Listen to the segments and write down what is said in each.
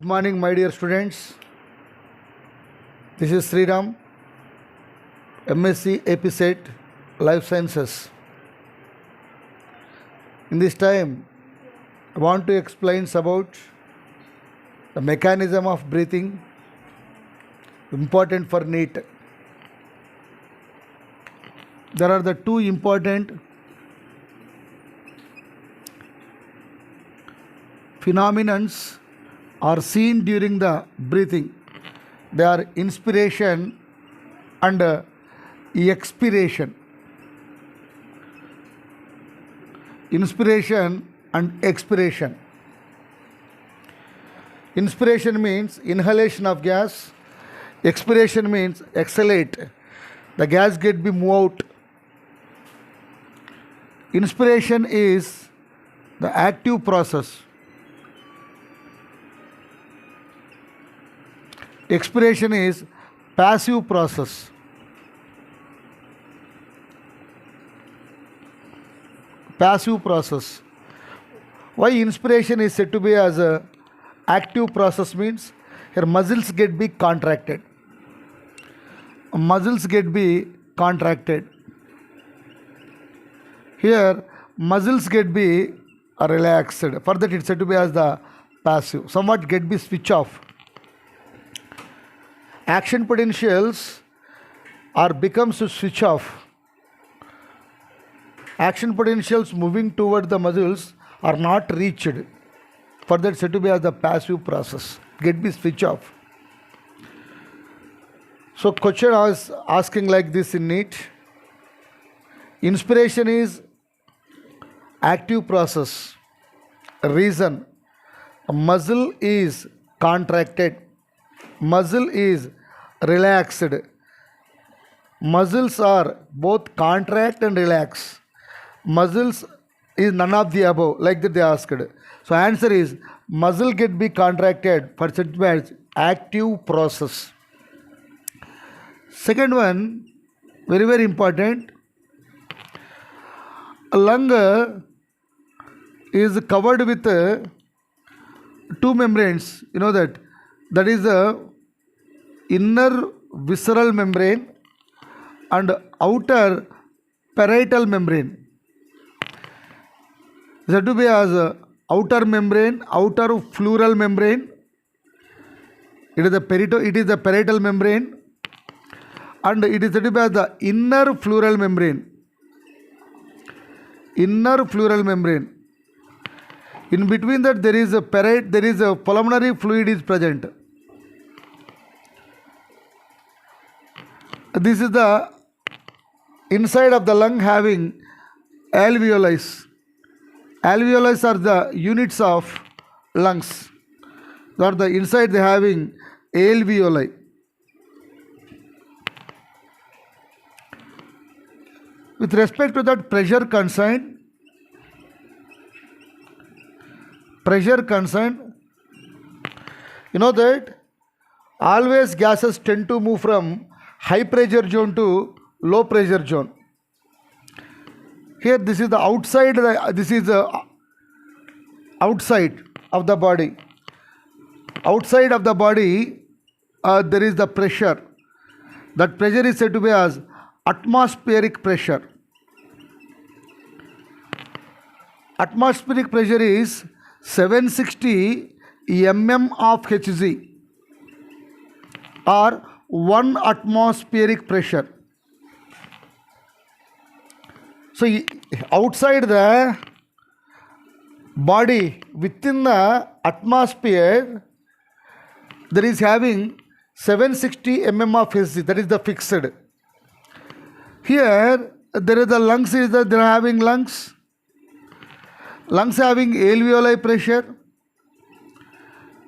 Good morning, my dear students. This is Sriram, MSc EPICET Life Sciences. In this time, I want to explain about the mechanism of breathing, important for NEET. There are the two important phenomenons are seen during the breathing. They are inspiration and expiration. Inspiration and expiration. Inspiration means inhalation of gas. Expiration means exhalate. The gas get be moved out. Inspiration is the active process. Expiration is passive process. Passive process. Why inspiration is said to be as a active process means here muscles get be contracted. Muscles get be contracted. Here muscles get be relaxed. For that it's said to be as the passive. Somewhat get be switch off. Action potentials are becomes to switch off. Action potentials moving toward the muscles are not reached. For that said to be as the passive process. Get be switch off. So question was asking like this in NEET. Inspiration is active process. Reason. A muscle is contracted. Muscle is relaxed. Muscles are both contract and relax. Muscles is none of the above, like that they asked. So answer is muscle get be contracted for such as active process. Second one, very very important. A lung is covered with two membranes. You know that. That is the inner visceral membrane and outer parietal membrane. That to be as outer membrane, outer pleural membrane. It is the parietal membrane, and it is said to be as the inner pleural membrane. Inner pleural membrane. In between that there is a pulmonary fluid is present. This is the inside of the lung having alveoli. Alveoli are the units of lungs. They are the inside they having alveoli. With respect to that pressure concern, you know that always gases tend to move from high pressure zone to low pressure zone. Here this is the outside, outside of the body. Outside of the body there is the pressure. That pressure is said to be as atmospheric pressure. Atmospheric pressure is 760 mm of Hg or 1 atmospheric pressure. So outside the body, within the atmosphere, there is having 760 mm of Hg. That is the fixed. Here there is the lungs. They are having lungs. Lungs having alveoli pressure.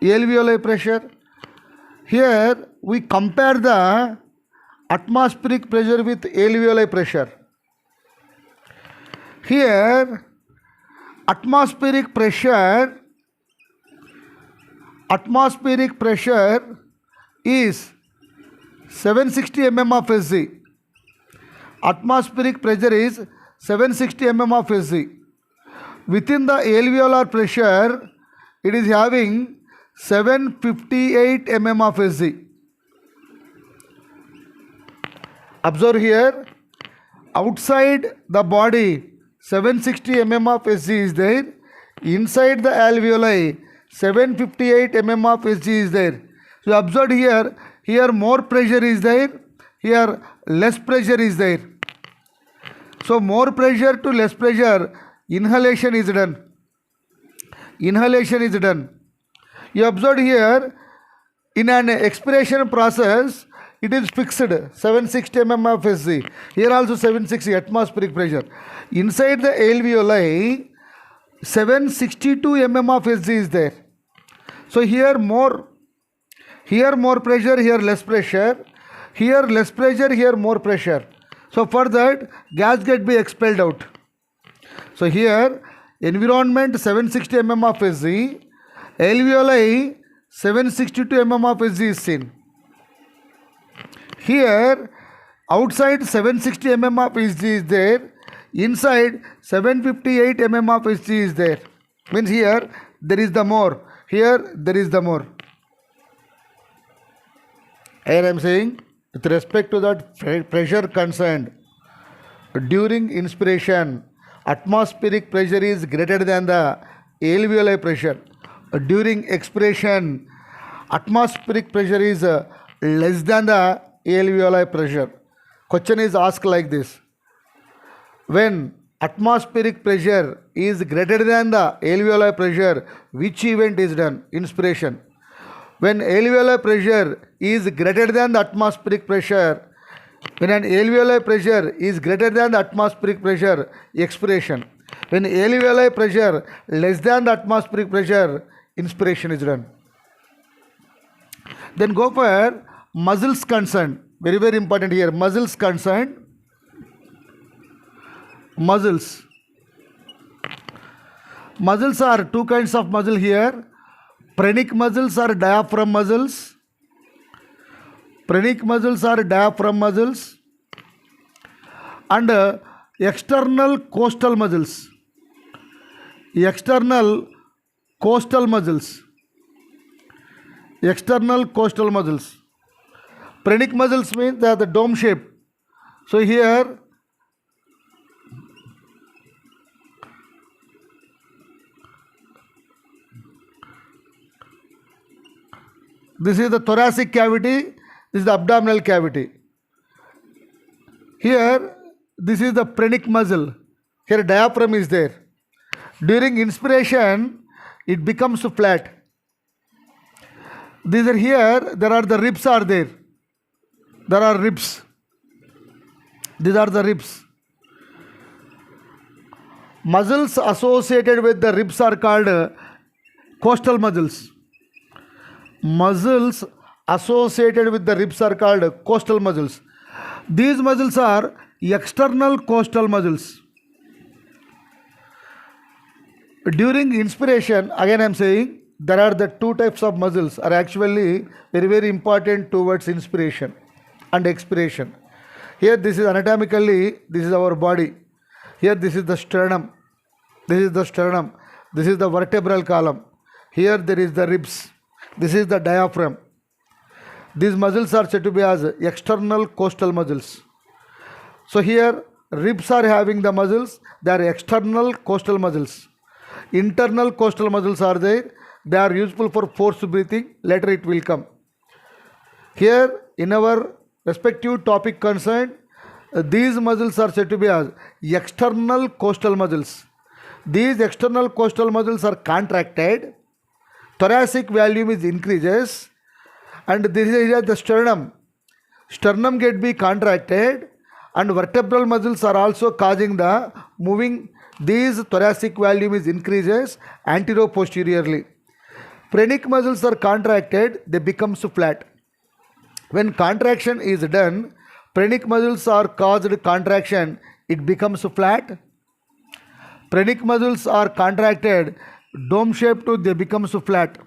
Alveoli pressure. Here we compare the atmospheric pressure with alveoli pressure. Here atmospheric pressure is 760 mm of Hg. Atmospheric pressure is 760 mm of Hg. Within the alveolar pressure, it is having 758 mm of Hg. Observe here, outside the body 760 mm of Hg is there, inside the alveoli 758 mm of Hg is there. So observe here more pressure is there, here less pressure is there. So more pressure to less pressure, inhalation is done. Inhalation is done. You observe here, in an expiration process, it is fixed 760 mm of Hg. Here also 760 atmospheric pressure. Inside the alveoli, 762 mm of Hg is there. So here more pressure, here less pressure. Here less pressure, here more pressure. So for that, gas get be expelled out. So here, environment 760 mm of Hg, alveoli 762 mm of Hg is seen. Here, outside 760 mm of Hg is there, inside 758 mm of Hg is there. Means here there is the more, here there is the more. Here I am saying, with respect to that pressure concerned, during inspiration, atmospheric pressure is greater than the alveoli pressure. During expiration, atmospheric pressure is less than the alveoli pressure. Question is asked like this: when atmospheric pressure is greater than the alveoli pressure, which event is done? Inspiration. When alveoli pressure is greater than the atmospheric pressure, when an alveoli pressure is greater than the atmospheric pressure, expiration. When alveoli pressure less than the atmospheric pressure, inspiration is done. Then go for muscles concerned. Very, very important here. Muscles concerned. Muscles. Muscles are two kinds of muscle here. Phrenic muscles are diaphragm muscles. Phrenic muscles are diaphragm muscles. And external costal muscles. External costal muscles. External costal muscles. Phrenic muscles means they are the dome shape. So here this is the thoracic cavity, this is the abdominal cavity. Here this is the phrenic muscle. Here diaphragm is there. During inspiration it becomes flat. These are here, there are the ribs are there. There are ribs. These are the ribs. Muscles associated with the ribs are called costal muscles. Muscles associated with the ribs are called costal muscles. These muscles are external costal muscles. During inspiration, again I am saying, there are the two types of muscles are actually very, very important towards inspiration and expiration. Here this is anatomically, this is our body. Here this is the sternum. This is the sternum. This is the vertebral column. Here there is the ribs. This is the diaphragm. These muscles are said to be as external costal muscles. So here ribs are having the muscles. They are external costal muscles. Internal costal muscles are there. They are useful for forced breathing. Later it will come. Here in our respective topic concerned, these muscles are said to be as external costal muscles. These external costal muscles are contracted. Thoracic volume is increases, and this is the sternum. Sternum get be contracted, and vertebral muscles are also causing the moving. These thoracic volume is increases anterior-posteriorly. Phrenic muscles are contracted, they become flat. When contraction is done, phrenic muscles are caused contraction, it becomes flat. Phrenic muscles are contracted, dome shape to they becomes flat.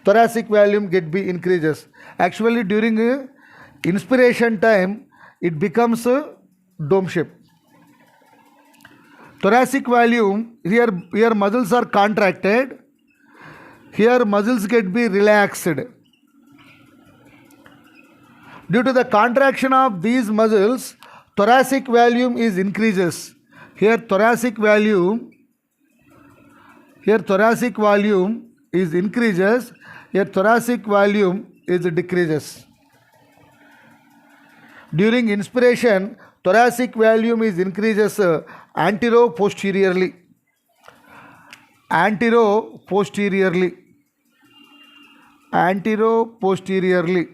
Thoracic volume get be increases. Actually during inspiration time, it becomes dome shape. Thoracic volume, here muscles are contracted. Here muscles get be relaxed. Due to the contraction of these muscles, thoracic volume is increases. Here thoracic volume is increases. Here thoracic volume is decreases. During inspiration, thoracic volume is increases antero-posteriorly. Antero-posteriorly. Antero-posteriorly.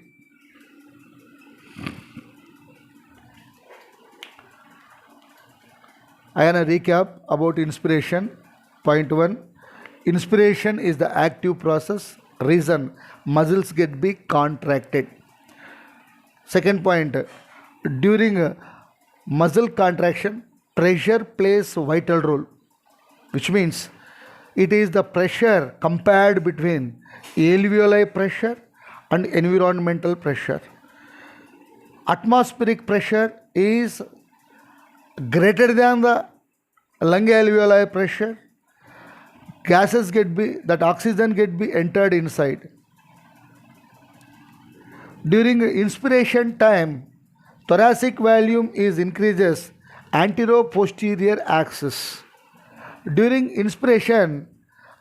I am a recap about inspiration. Point 1. Inspiration is the active process. Reason, muscles get be contracted. Second point, during muscle contraction, pressure plays a vital role, which means it is the pressure compared between alveoli pressure and environmental pressure. Atmospheric pressure is greater than the lung alveoli pressure. Gases get be, that oxygen get be entered inside. During inspiration time, thoracic volume is increases antero-posterior axis. During inspiration,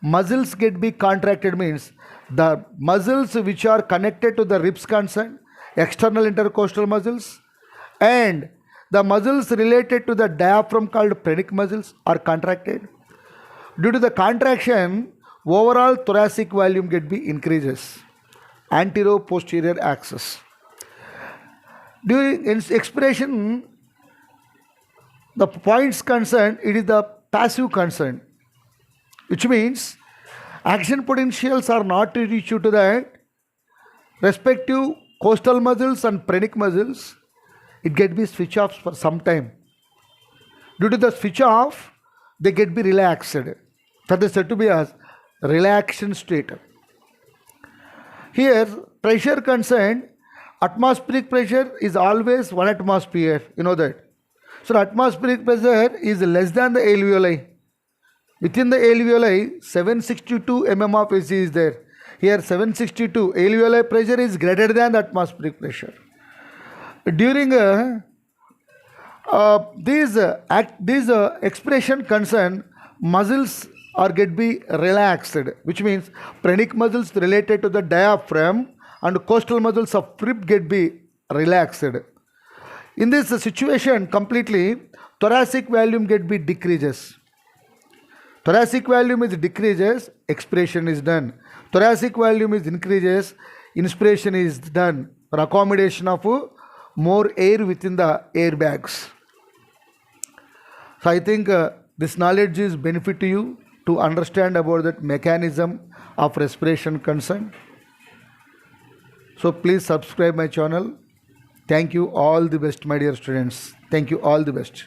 muscles get be contracted, means the muscles which are connected to the ribs concern, external intercostal muscles, and the muscles related to the diaphragm called phrenic muscles are contracted. Due to the contraction, overall thoracic volume get be increases. Antero-posterior axis. During expiration, the points concerned, it is the passive concern, which means action potentials are not reached to the respective costal muscles and phrenic muscles. It get be switch off for some time. Due to the switch off, they get be relaxed. That is said to be as relaxation state. Here, pressure concerned, atmospheric pressure is always 1 atmosphere. You know that. So, atmospheric pressure is less than the alveoli. Within the alveoli, 762 mm of AC is there. Here, 762 alveoli pressure is greater than the atmospheric pressure. During these expression concern, muscles are get be relaxed, which means phrenic muscles related to the diaphragm and costal muscles of rib get be relaxed. In this situation, completely thoracic volume get be decreases. Thoracic volume is decreases, expiration is done. Thoracic volume is increases, inspiration is done for accommodation of more air within the airbags. So I think this knowledge is benefit to you to understand about that mechanism of respiration concern. So please subscribe my channel. Thank you, all the best, my dear students. Thank you, all the best.